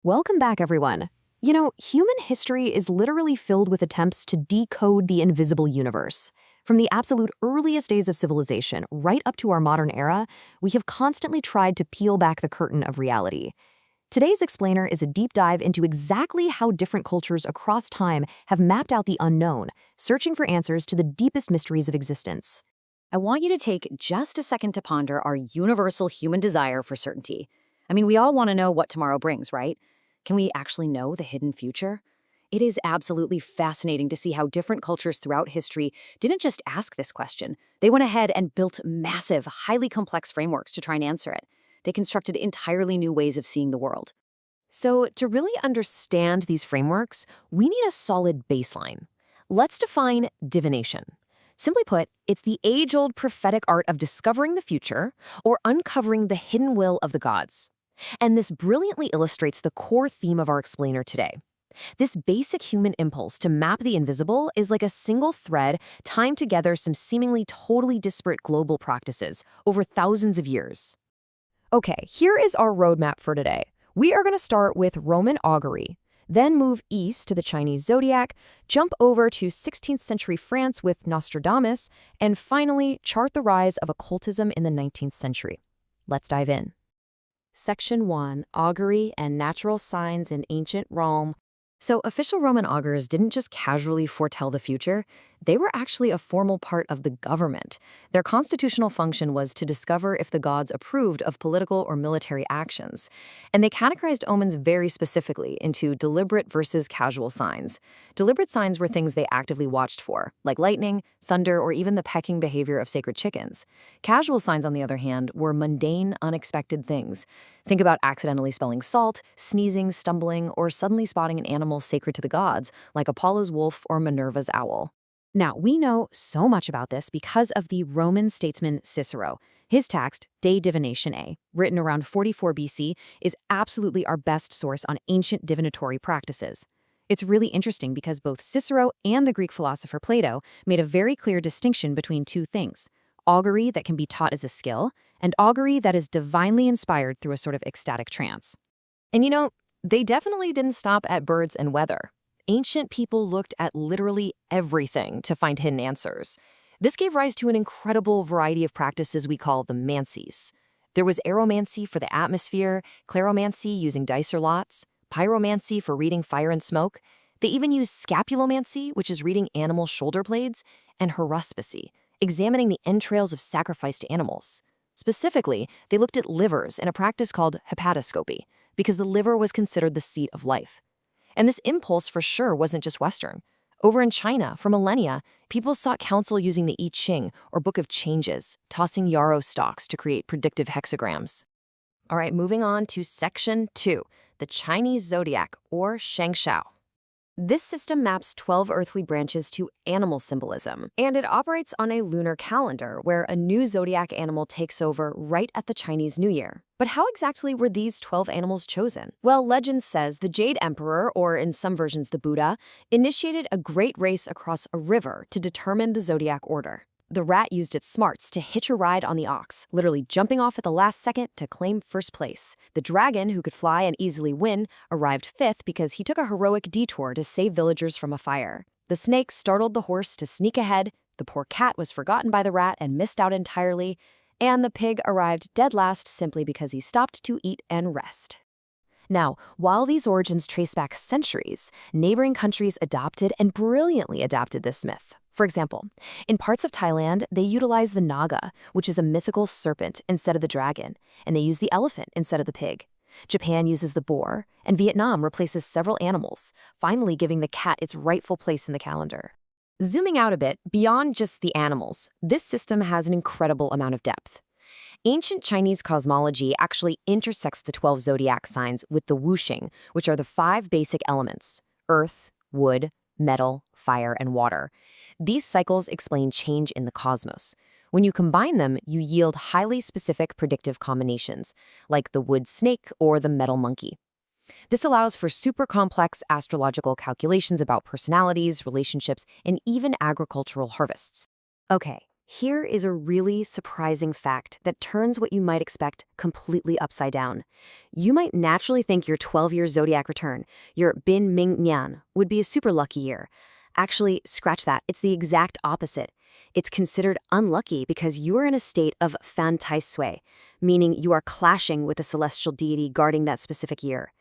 Welcome back, everyone. Human history is literally filled with attempts to decode the invisible universe. From the absolute earliest days of civilization right up to our modern era, we have constantly tried to peel back the curtain of reality. Today's explainer is a deep dive into exactly how different cultures across time have mapped out the unknown, searching for answers to the deepest mysteries of existence. I want you to take just a second to ponder our universal human desire for certainty. We all want to know what tomorrow brings, right? Can we actually know the hidden future? It is absolutely fascinating to see how different cultures throughout history didn't just ask this question. They went ahead and built massive, highly complex frameworks to try and answer it. They constructed entirely new ways of seeing the world. So, to really understand these frameworks, we need a solid baseline. Let's define divination. Simply put, it's the age-old prophetic art of discovering the future or uncovering the hidden will of the gods. And this brilliantly illustrates the core theme of our explainer today. This basic human impulse to map the invisible is like a single thread tying together some seemingly totally disparate global practices over thousands of years. Okay, here is our roadmap for today. We are going to start with Roman augury, then move east to the Chinese zodiac, jump over to 16th century France with Nostradamus, and finally chart the rise of occultism in the 19th century. Let's dive in. Section 1. Augury and Natural Signs in Ancient Rome. So official Roman augurs didn't just casually foretell the future, they were actually a formal part of the government. Their constitutional function was to discover if the gods approved of political or military actions. And they categorized omens very specifically into deliberate versus casual signs. Deliberate signs were things they actively watched for, like lightning, thunder, or even the pecking behavior of sacred chickens. Casual signs, on the other hand, were mundane, unexpected things. Think about accidentally spilling salt, sneezing, stumbling, or suddenly spotting an animal sacred to the gods, like Apollo's wolf or Minerva's owl. Now, we know so much about this because of the Roman statesman Cicero. His text, De Divinatione, written around 44 BC, is absolutely our best source on ancient divinatory practices. It's really interesting because both Cicero and the Greek philosopher Plato made a very clear distinction between two things: augury that can be taught as a skill, and augury that is divinely inspired through a sort of ecstatic trance. And they definitely didn't stop at birds and weather. Ancient people looked at literally everything to find hidden answers. This gave rise to an incredible variety of practices we call the mancies. There was aeromancy for the atmosphere, claromancy using dice or lots, pyromancy for reading fire and smoke. They even used scapulomancy, which is reading animal shoulder blades, and haruspicy, examining the entrails of sacrificed animals. Specifically, they looked at livers in a practice called hepatoscopy, because the liver was considered the seat of life. And this impulse for sure wasn't just Western. Over in China, for millennia, people sought counsel using the I Ching, or Book of Changes, tossing yarrow stalks to create predictive hexagrams. All right, moving on to Section 2, the Chinese zodiac, or Shangshao. This system maps 12 earthly branches to animal symbolism, and it operates on a lunar calendar where a new zodiac animal takes over right at the Chinese New Year. But how exactly were these 12 animals chosen? Well, legend says the Jade Emperor, or in some versions the Buddha, initiated a great race across a river to determine the zodiac order. The rat used its smarts to hitch a ride on the ox, literally jumping off at the last second to claim first place. The dragon, who could fly and easily win, arrived fifth because he took a heroic detour to save villagers from a fire. The snake startled the horse to sneak ahead, the poor cat was forgotten by the rat and missed out entirely, and the pig arrived dead last simply because he stopped to eat and rest. Now, while these origins trace back centuries, neighboring countries adopted and brilliantly adapted this myth. For example, in parts of Thailand, they utilize the naga, which is a mythical serpent, instead of the dragon, and they use the elephant instead of the pig. Japan uses the boar, and Vietnam replaces several animals, finally giving the cat its rightful place in the calendar. Zooming out a bit, beyond just the animals, this system has an incredible amount of depth. Ancient Chinese cosmology actually intersects the 12 zodiac signs with the wuxing, which are the 5 basic elements: earth, wood, metal, fire, and water. These cycles explain change in the cosmos. When you combine them, you yield highly specific predictive combinations, like the wood snake or the metal monkey. This allows for super complex astrological calculations about personalities, relationships, and even agricultural harvests. Okay, Here is a really surprising fact that turns what you might expect completely upside down. You might naturally think your 12-year zodiac return, your Bin Ming Nian, would be a super lucky year. Actually, scratch that. It's the exact opposite. It's considered unlucky because you are in a state of fan tai sui, meaning you are clashing with the celestial deity guarding that specific year.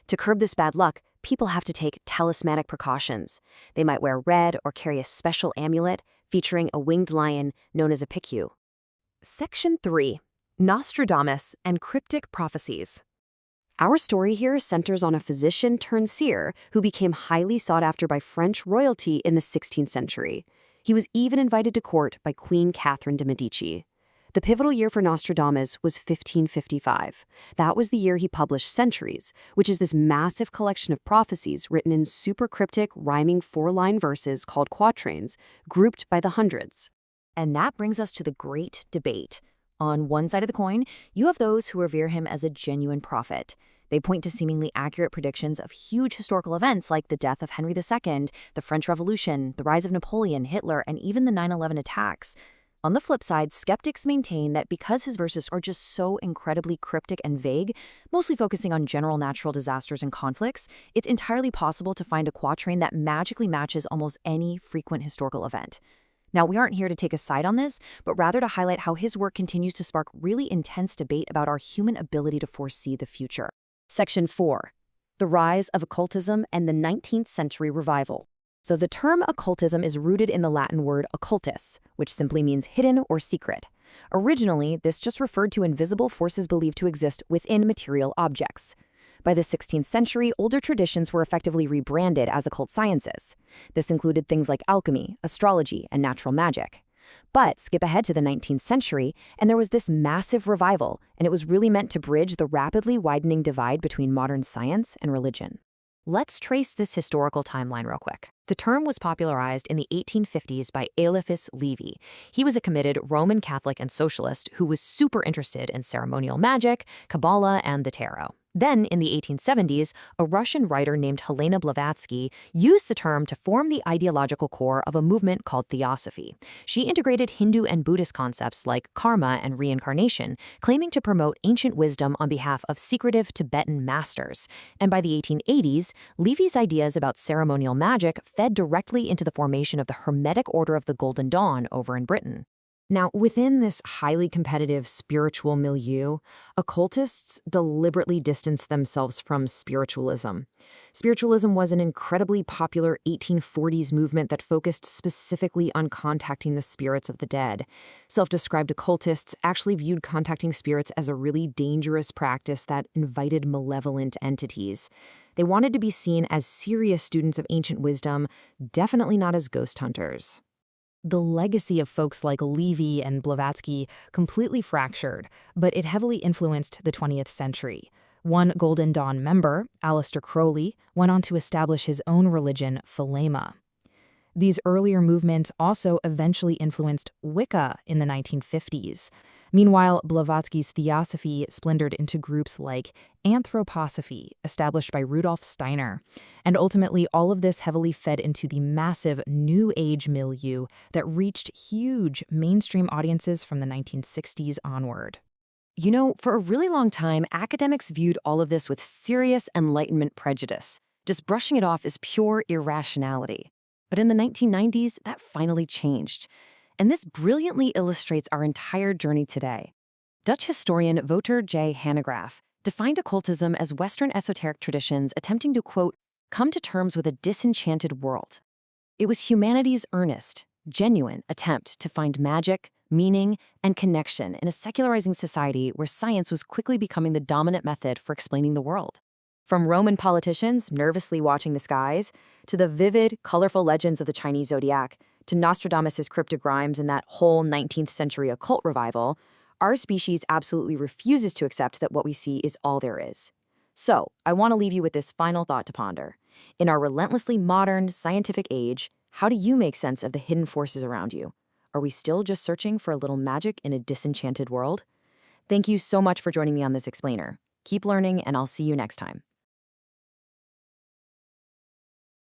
To curb this bad luck, people have to take talismanic precautions. They might wear red or carry a special amulet featuring a winged lion known as a picu. Section 3. Nostradamus and Cryptic Prophecies. Our story here centers on a physician turned seer who became highly sought after by French royalty in the 16th century. He was even invited to court by Queen Catherine de' Medici. The pivotal year for Nostradamus was 1555. That was the year he published Centuries, which is this massive collection of prophecies written in super cryptic, rhyming 4-line verses called quatrains, grouped by the hundreds. And that brings us to the great debate. On one side of the coin, you have those who revere him as a genuine prophet. They point to seemingly accurate predictions of huge historical events like the death of Henry II, the French Revolution, the rise of Napoleon, Hitler, and even the 9/11 attacks. On the flip side, skeptics maintain that because his verses are just so incredibly cryptic and vague, mostly focusing on general natural disasters and conflicts, it's entirely possible to find a quatrain that magically matches almost any frequent historical event. Now, we aren't here to take a side on this, but rather to highlight how his work continues to spark really intense debate about our human ability to foresee the future. Section 4. The Rise of Occultism and the 19th Century Revival. So the term occultism is rooted in the Latin word occultus, which simply means hidden or secret. Originally, this just referred to invisible forces believed to exist within material objects. By the 16th century, older traditions were effectively rebranded as occult sciences. This included things like alchemy, astrology, and natural magic. But skip ahead to the 19th century, and there was this massive revival, and it was really meant to bridge the rapidly widening divide between modern science and religion. Let's trace this historical timeline real quick. The term was popularized in the 1850s by Eliphas Levi. He was a committed Roman Catholic and socialist who was super interested in ceremonial magic, Kabbalah, and the tarot. Then, in the 1870s, a Russian writer named Helena Blavatsky used the term to form the ideological core of a movement called Theosophy. She integrated Hindu and Buddhist concepts like karma and reincarnation, claiming to promote ancient wisdom on behalf of secretive Tibetan masters. And by the 1880s, Levy's ideas about ceremonial magic fed directly into the formation of the Hermetic Order of the Golden Dawn over in Britain. Now, within this highly competitive spiritual milieu, occultists deliberately distanced themselves from spiritualism. Spiritualism was an incredibly popular 1840s movement that focused specifically on contacting the spirits of the dead. Self-described occultists actually viewed contacting spirits as a really dangerous practice that invited malevolent entities. They wanted to be seen as serious students of ancient wisdom, definitely not as ghost hunters. The legacy of folks like Levy and Blavatsky completely fractured, but it heavily influenced the 20th century. One Golden Dawn member, Aleister Crowley, went on to establish his own religion, Thelema. These earlier movements also eventually influenced Wicca in the 1950s. Meanwhile, Blavatsky's theosophy splintered into groups like Anthroposophy, established by Rudolf Steiner. And ultimately, all of this heavily fed into the massive New Age milieu that reached huge mainstream audiences from the 1960s onward. You know, for a really long time, academics viewed all of this with serious Enlightenment prejudice, just brushing it off as pure irrationality. But in the 1990s, that finally changed. And this brilliantly illustrates our entire journey today. Dutch historian Wouter J. Hanegraaff defined occultism as Western esoteric traditions attempting to, quote, come to terms with a disenchanted world. It was humanity's earnest, genuine attempt to find magic, meaning, and connection in a secularizing society where science was quickly becoming the dominant method for explaining the world. From Roman politicians nervously watching the skies, to the vivid, colorful legends of the Chinese zodiac, to Nostradamus' cryptic rhymes and that whole 19th century occult revival, our species absolutely refuses to accept that what we see is all there is. So, I want to leave you with this final thought to ponder. In our relentlessly modern, scientific age, how do you make sense of the hidden forces around you? Are we still just searching for a little magic in a disenchanted world? Thank you so much for joining me on this explainer. Keep learning, and I'll see you next time.